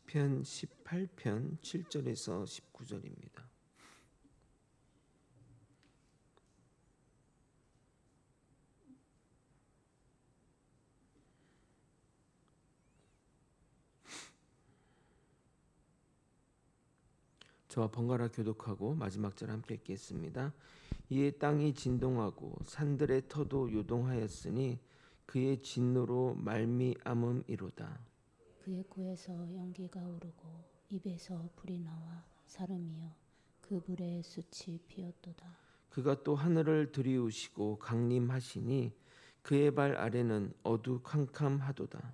시편 18편 7절에서 19절입니다. 저와 번갈아 교독하고 마지막 절 함께 읽겠습니다. 이에 땅이 진동하고 산들의 터도 요동하였으니 그의 진노로 말미암음이로다. 그의 코에서 연기가 오르고 입에서 불이 나와 사름이여 그 불에 숯이 피었도다. 그가 또 하늘을 들이우시고 강림하시니 그의 발 아래는 어두캄캄하도다.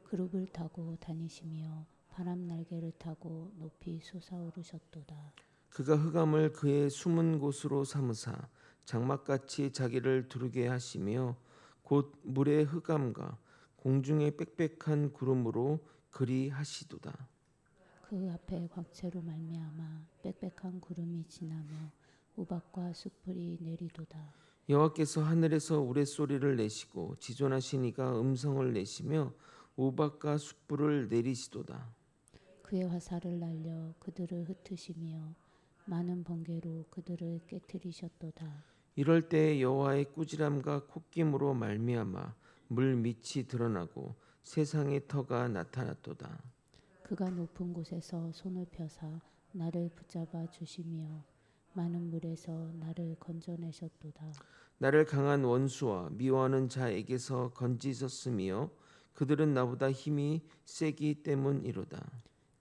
그룹을 타고 다니시며 바람 날개를 타고 높이 솟아오르셨도다. 그가 흑암을 그의 숨은 곳으로 삼으사 장막같이 자기를 두르게 하시며 곧 물의 흑암과 공중의 빽빽한 구름으로 그리 하시도다. 그 앞에 광채로 말미암아 빽빽한 구름이 지나며 우박과 숯불이 내리도다. 여호와께서 하늘에서 우레소리를 내시고 지존하신 이가 음성을 내시며 우박과 숯불을 내리시도다. 그의 화살을 날려 그들을 흩으시며 많은 번개로 그들을 깨뜨리셨도다. 이럴 때 여호와의 꾸지람과 콧김으로 말미암아 물 밑이 드러나고 세상의 터가 나타났도다. 그가 높은 곳에서 손을 펴사 나를 붙잡아 주시며 많은 물에서 나를 건져내셨도다. 나를 강한 원수와 미워하는 자에게서 건지셨으며 그들은 나보다 힘이 세기 때문이로다.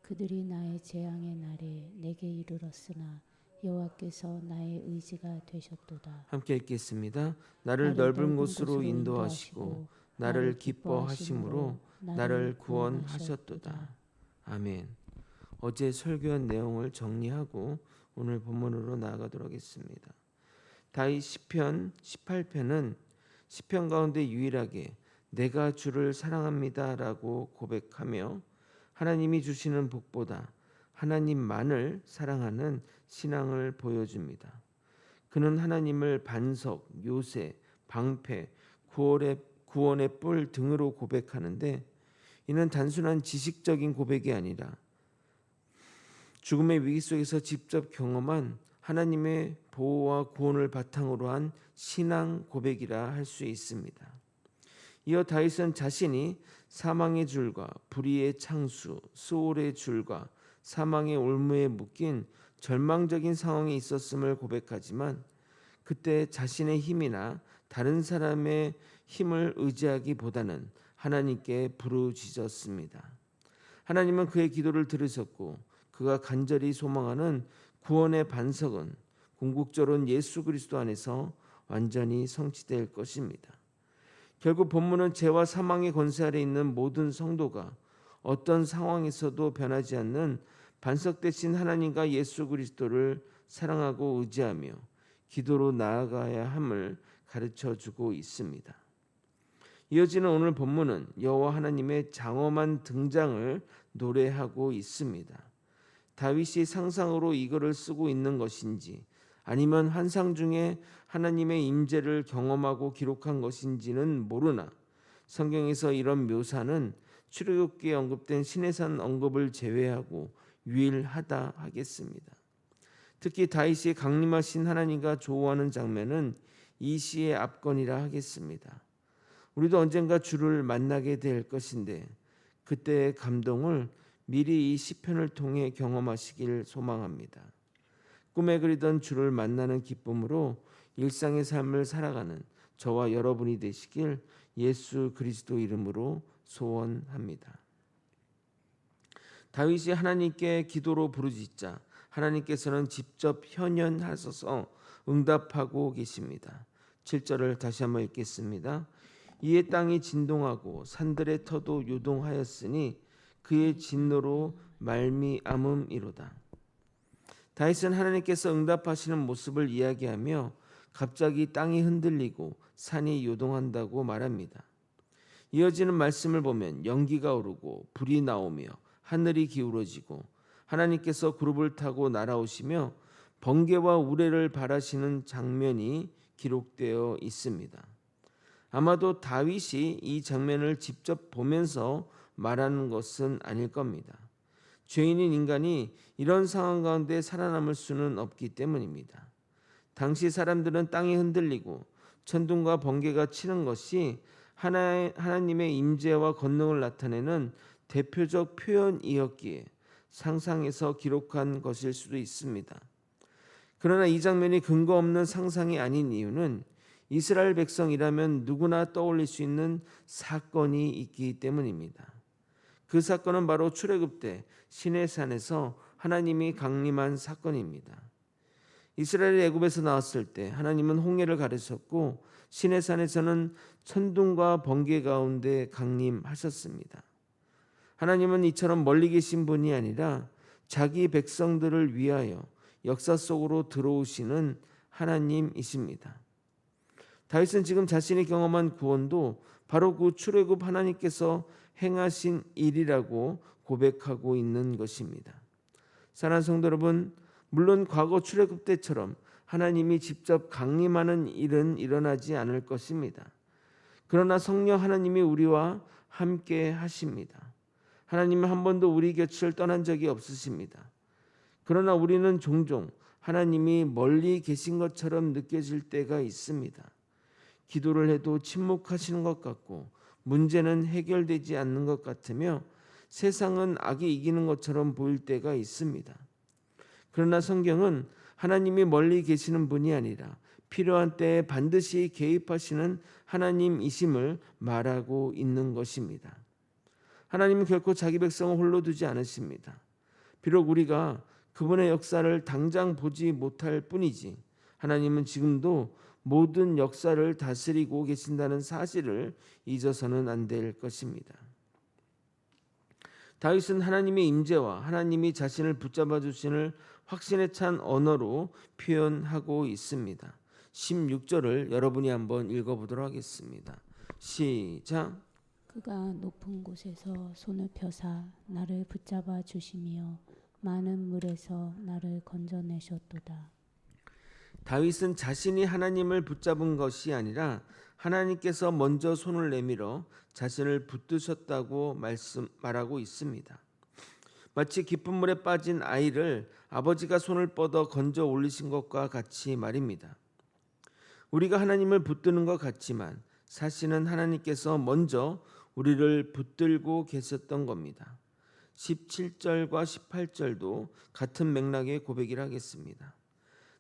그들이 나의 재앙의 날에 내게 이르렀으나 여호와께서 나의 의지가 되셨도다. 함께 읽겠습니다. 나를 넓은 곳으로 인도하시고 나를 기뻐하심으로 나를 구원하셨도다. 아멘. 어제 설교한 내용을 정리하고 오늘 본문으로 나아가도록 하겠습니다. 다윗 시편 18편은 시편 가운데 유일하게 내가 주를 사랑합니다라고 고백하며 하나님이 주시는 복보다 하나님만을 사랑하는 신앙을 보여줍니다. 그는 하나님을 반석, 요새, 방패, 구원의 뿔 등으로 고백하는데 이는 단순한 지식적인 고백이 아니라 죽음의 위기 속에서 직접 경험한 하나님의 보호와 구원을 바탕으로 한 신앙 고백이라 할 수 있습니다. 이어 다윗은 자신이 사망의 줄과 불의의 창수, 수월의 줄과 사망의 올무에 묶인 절망적인 상황에 있었음을 고백하지만 그때 자신의 힘이나 다른 사람의 힘을 의지하기보다는 하나님께 부르짖었습니다. 하나님은 그의 기도를 들으셨고 그가 간절히 소망하는 구원의 반석은 궁극적으로는 예수 그리스도 안에서 완전히 성취될 것입니다. 결국 본문은 죄와 사망의 권세 아래 있는 모든 성도가 어떤 상황에서도 변하지 않는 반석 대신 하나님과 예수 그리스도를 사랑하고 의지하며 기도로 나아가야 함을 가르쳐주고 있습니다. 이어지는 오늘 본문은 여호와 하나님의 장엄한 등장을 노래하고 있습니다. 다윗이 상상으로 이거를 쓰고 있는 것인지 아니면 환상 중에 하나님의 임재를 경험하고 기록한 것인지는 모르나 성경에서 이런 묘사는 출애굽기에 언급된 시내산 언급을 제외하고 유일하다 하겠습니다. 특히 다윗이 강림하신 하나님과 조우하는 장면은 이 시의 압권이라 하겠습니다. 우리도 언젠가 주를 만나게 될 것인데 그때의 감동을 미리 이 시편을 통해 경험하시길 소망합니다. 꿈에 그리던 주를 만나는 기쁨으로 일상의 삶을 살아가는 저와 여러분이 되시길 예수 그리스도 이름으로 소원합니다. 다윗이 하나님께 기도로 부르짖자 하나님께서는 직접 현현하셔서 응답하고 계십니다. 7절을 다시 한번 읽겠습니다. 이에 땅이 진동하고 산들의 터도 요동하였으니 그의 진노로 말미암음이로다. 다윗은 하나님께서 응답하시는 모습을 이야기하며 갑자기 땅이 흔들리고 산이 요동한다고 말합니다. 이어지는 말씀을 보면 연기가 오르고 불이 나오며 하늘이 기울어지고 하나님께서 그룹을 타고 날아오시며 번개와 우레를 발하시는 장면이 기록되어 있습니다. 아마도 다윗이 이 장면을 직접 보면서 말하는 것은 아닐 겁니다. 죄인인 인간이 이런 상황 가운데 살아남을 수는 없기 때문입니다. 당시 사람들은 땅이 흔들리고 천둥과 번개가 치는 것이 하나님의 임재와 권능을 나타내는 대표적 표현이었기에 상상해서 기록한 것일 수도 있습니다. 그러나 이 장면이 근거 없는 상상이 아닌 이유는 이스라엘 백성이라면 누구나 떠올릴 수 있는 사건이 있기 때문입니다. 그 사건은 바로 출애굽 때 시내산에서 하나님이 강림한 사건입니다. 이스라엘이 애굽에서 나왔을 때 하나님은 홍해를 가르셨고 시내산에서는 천둥과 번개 가운데 강림하셨습니다. 하나님은 이처럼 멀리 계신 분이 아니라 자기 백성들을 위하여 역사 속으로 들어오시는 하나님이십니다. 다윗은 지금 자신이 경험한 구원도 바로 그 출애굽 하나님께서 행하신 일이라고 고백하고 있는 것입니다. 사랑하는 성도 여러분, 물론 과거 출애굽 때처럼 하나님이 직접 강림하는 일은 일어나지 않을 것입니다. 그러나 성령 하나님이 우리와 함께 하십니다. 하나님은 한 번도 우리 곁을 떠난 적이 없으십니다. 그러나 우리는 종종 하나님이 멀리 계신 것처럼 느껴질 때가 있습니다. 기도를 해도 침묵하시는 것 같고 문제는 해결되지 않는 것 같으며 세상은 악이 이기는 것처럼 보일 때가 있습니다. 그러나 성경은 하나님이 멀리 계시는 분이 아니라 필요한 때에 반드시 개입하시는 하나님이심을 말하고 있는 것입니다. 하나님은 결코 자기 백성을 홀로 두지 않으십니다. 비록 우리가 그분의 역사를 당장 보지 못할 뿐이지 하나님은 지금도 모든 역사를 다스리고 계신다는 사실을 잊어서는 안 될 것입니다. 다윗은 하나님의 임재와 하나님이 자신을 붙잡아 주신을 확신에 찬 언어로 표현하고 있습니다. 16절을 여러분이 한번 읽어보도록 하겠습니다. 시작. 그가 높은 곳에서 손을 펴사 나를 붙잡아 주시며 많은 물에서 나를 건져내셨도다. 다윗은 자신이 하나님을 붙잡은 것이 아니라 하나님께서 먼저 손을 내밀어 자신을 붙드셨다고 말하고 있습니다. 마치 깊은 물에 빠진 아이를 아버지가 손을 뻗어 건져 올리신 것과 같이 말입니다. 우리가 하나님을 붙드는 것 같지만 사실은 하나님께서 먼저 우리를 붙들고 계셨던 겁니다. 17절과 18절도 같은 맥락의 고백이라 하겠습니다.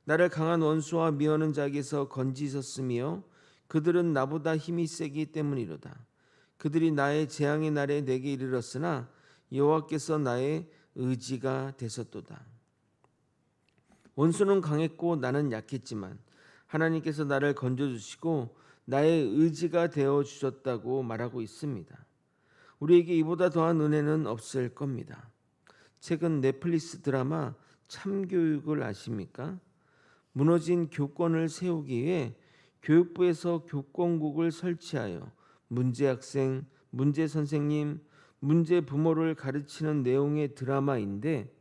나를 강한 원수와 미워하는 자에게서 건지셨으며 그들은 나보다 힘이 세기 때문이로다. 그들이 나의 재앙의 날에 내게 이르렀으나 여호와께서 나의 의지가 되셨도다. 원수는 강했고 나는 약했지만 하나님께서 나를 건져주시고 나의 의지가 되어 주셨다고 말하고 있습니다. 우리에게 이보다 더한 은혜는 없을 겁니다. 최근 넷플릭스 드라마 참교육을 아십니까? 무너진 교권을 세우기 위해 교육부에서 교권국을 설치하여 문제 학생, 문제 선생님, 문제 부모를 가르치는 내용의 드라마인데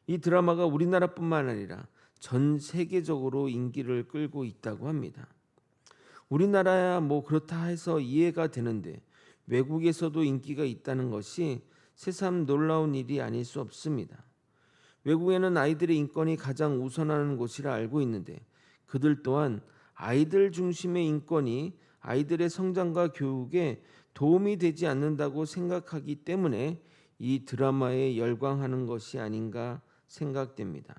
이 드라마가 우리나라뿐만 아니라 전 세계적으로 인기를 끌고 있다고 합니다. 우리나라야 뭐 그렇다 해서 이해가 되는데 외국에서도 인기가 있다는 것이 새삼 놀라운 일이 아닐 수 없습니다. 외국에는 아이들의 인권이 가장 우선하는 곳이라 알고 있는데 그들 또한 아이들 중심의 인권이 아이들의 성장과 교육에 도움이 되지 않는다고 생각하기 때문에 이 드라마에 열광하는 것이 아닌가 생각됩니다.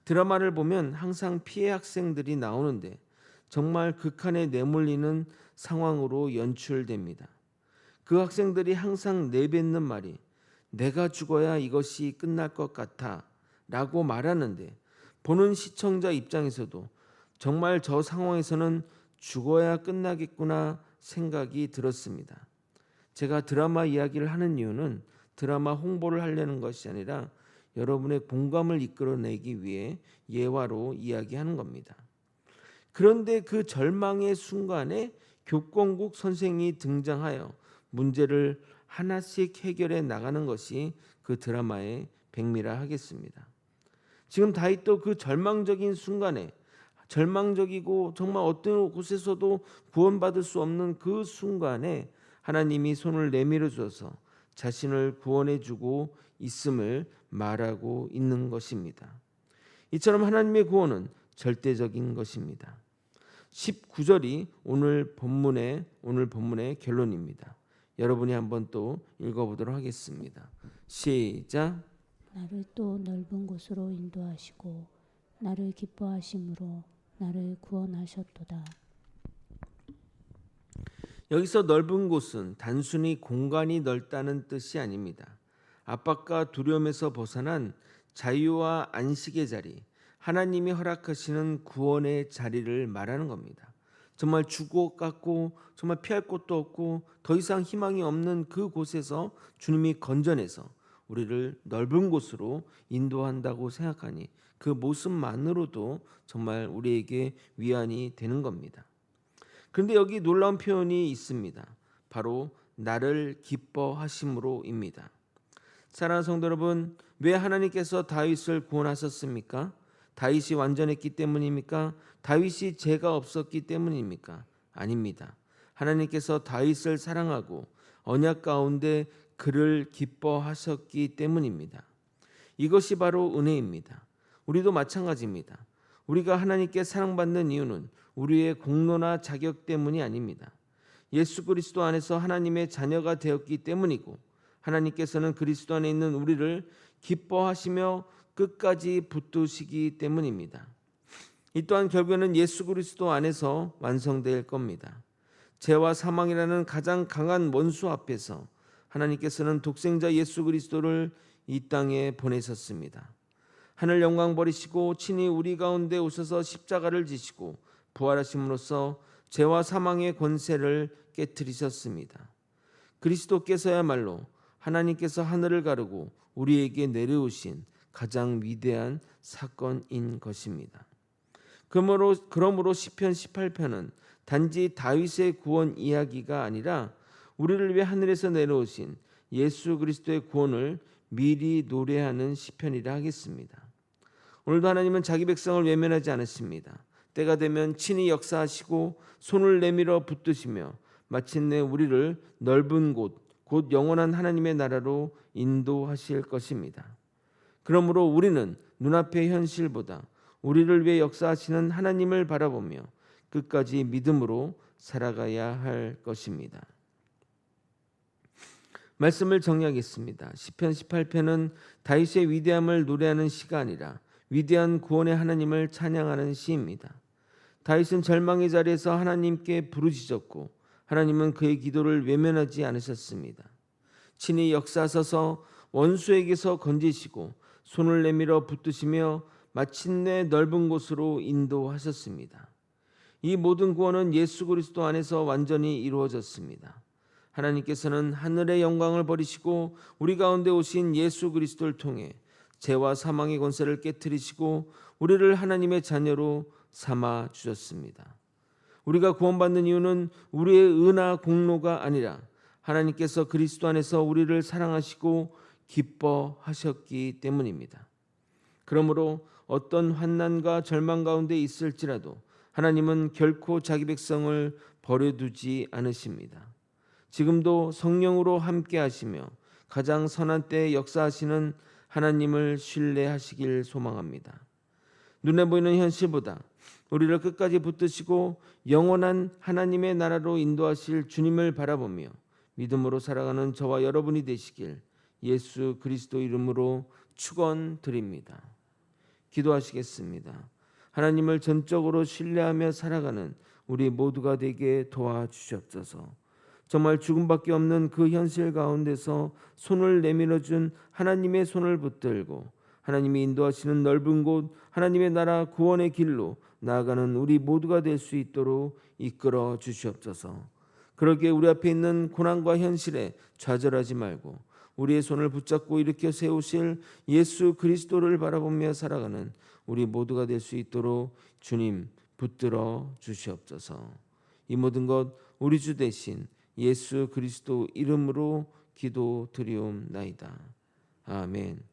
드라마를 보면 항상 피해 학생들이 나오는데 정말 극한에 내몰리는 상황으로 연출됩니다. 그 학생들이 항상 내뱉는 말이 내가 죽어야 이것이 끝날 것 같아 라고 말하는데 보는 시청자 입장에서도 정말 저 상황에서는 죽어야 끝나겠구나 생각이 들었습니다. 제가 드라마 이야기를 하는 이유는 드라마 홍보를 하려는 것이 아니라 여러분의 공감을 이끌어내기 위해 예화로 이야기하는 겁니다. 그런데 그 절망의 순간에 교권국 선생이 등장하여 문제를 하나씩 해결해 나가는 것이 그 드라마의 백미라 하겠습니다. 지금 다윗도 그 절망적인 순간에 절망적이고 정말 어떤 곳에서도 구원받을 수 없는 그 순간에 하나님이 손을 내밀어 주셔서 자신을 구원해 주고 있음을 말하고 있는 것입니다. 이처럼 하나님의 구원은 절대적인 것입니다. 19절이 오늘 본문의 결론입니다. 여러분이 한번 또 읽어보도록 하겠습니다. 시작. 나를 또 넓은 곳으로 인도하시고 나를 기뻐하심으로 나를 구원하셨도다. 여기서 넓은 곳은 단순히 공간이 넓다는 뜻이 아닙니다. 압박과 두려움에서 벗어난 자유와 안식의 자리, 하나님이 허락하시는 구원의 자리를 말하는 겁니다. 정말 주고 깎고 정말 피할 곳도 없고 더 이상 희망이 없는 그 곳에서 주님이 건져내서 우리를 넓은 곳으로 인도한다고 생각하니 그 모습만으로도 정말 우리에게 위안이 되는 겁니다. 그런데 여기 놀라운 표현이 있습니다. 바로 나를 기뻐하심으로입니다. 사랑하는 성도 여러분, 왜 하나님께서 다윗을 구원하셨습니까? 다윗이 완전했기 때문입니까? 다윗이 죄가 없었기 때문입니까? 아닙니다. 하나님께서 다윗을 사랑하고 언약 가운데 그를 기뻐하셨기 때문입니다. 이것이 바로 은혜입니다. 우리도 마찬가지입니다. 우리가 하나님께 사랑받는 이유는 우리의 공로나 자격 때문이 아닙니다. 예수 그리스도 안에서 하나님의 자녀가 되었기 때문이고 하나님께서는 그리스도 안에 있는 우리를 기뻐하시며 끝까지 붙드시기 때문입니다. 이 또한 결국에는 예수 그리스도 안에서 완성될 겁니다. 죄와 사망이라는 가장 강한 원수 앞에서 하나님께서는 독생자 예수 그리스도를 이 땅에 보내셨습니다. 하늘 영광 버리시고 친히 우리 가운데 오셔서 십자가를 지시고 부활하심으로써 죄와 사망의 권세를 깨뜨리셨습니다. 그리스도께서야말로 하나님께서 하늘을 가르고 우리에게 내려오신 가장 위대한 사건인 것입니다. 그러므로 시편 18편은 단지 다윗의 구원 이야기가 아니라 우리를 위해 하늘에서 내려오신 예수 그리스도의 구원을 미리 노래하는 시편이라 하겠습니다. 오늘도 하나님은 자기 백성을 외면하지 않으십니다. 때가 되면 친히 역사하시고 손을 내밀어 붙드시며 마침내 우리를 넓은 곳, 곧 영원한 하나님의 나라로 인도하실 것입니다. 그러므로 우리는 눈앞의 현실보다 우리를 위해 역사하시는 하나님을 바라보며 끝까지 믿음으로 살아가야 할 것입니다. 말씀을 정리하겠습니다. 시편 18편은 다윗의 위대함을 노래하는 시가 아니라 위대한 구원의 하나님을 찬양하는 시입니다. 다윗은 절망의 자리에서 하나님께 부르짖었고 하나님은 그의 기도를 외면하지 않으셨습니다. 친히 역사하셔서 원수에게서 건지시고 손을 내밀어 붙드시며 마침내 넓은 곳으로 인도하셨습니다. 이 모든 구원은 예수 그리스도 안에서 완전히 이루어졌습니다. 하나님께서는 하늘의 영광을 버리시고 우리 가운데 오신 예수 그리스도를 통해 죄와 사망의 권세를 깨뜨리시고 우리를 하나님의 자녀로 삼아 주셨습니다. 우리가 구원받는 이유는 우리의 의나 공로가 아니라 하나님께서 그리스도 안에서 우리를 사랑하시고 기뻐하셨기 때문입니다. 그러므로 어떤 환난과 절망 가운데 있을지라도 하나님은 결코 자기 백성을 버려두지 않으십니다. 지금도 성령으로 함께 하시며 가장 선한 때에 역사하시는 하나님을 신뢰하시길 소망합니다. 눈에 보이는 현실보다 우리를 끝까지 붙드시고 영원한 하나님의 나라로 인도하실 주님을 바라보며 믿음으로 살아가는 저와 여러분이 되시길 예수 그리스도 이름으로 축원드립니다. 기도하시겠습니다. 하나님을 전적으로 신뢰하며 살아가는 우리 모두가 되게 도와주시옵소서. 정말 죽음밖에 없는 그 현실 가운데서 손을 내밀어준 하나님의 손을 붙들고 하나님이 인도하시는 넓은 곳 하나님의 나라 구원의 길로 나아가는 우리 모두가 될 수 있도록 이끌어 주시옵소서. 그러기에 우리 앞에 있는 고난과 현실에 좌절하지 말고 우리의 손을 붙잡고 일으켜 세우실 예수 그리스도를 바라보며 살아가는 우리 모두가 될 수 있도록 주님 붙들어 주시옵소서. 이 모든 것 우리 주 대신 예수 그리스도 이름으로 기도드리옵나이다. 아멘.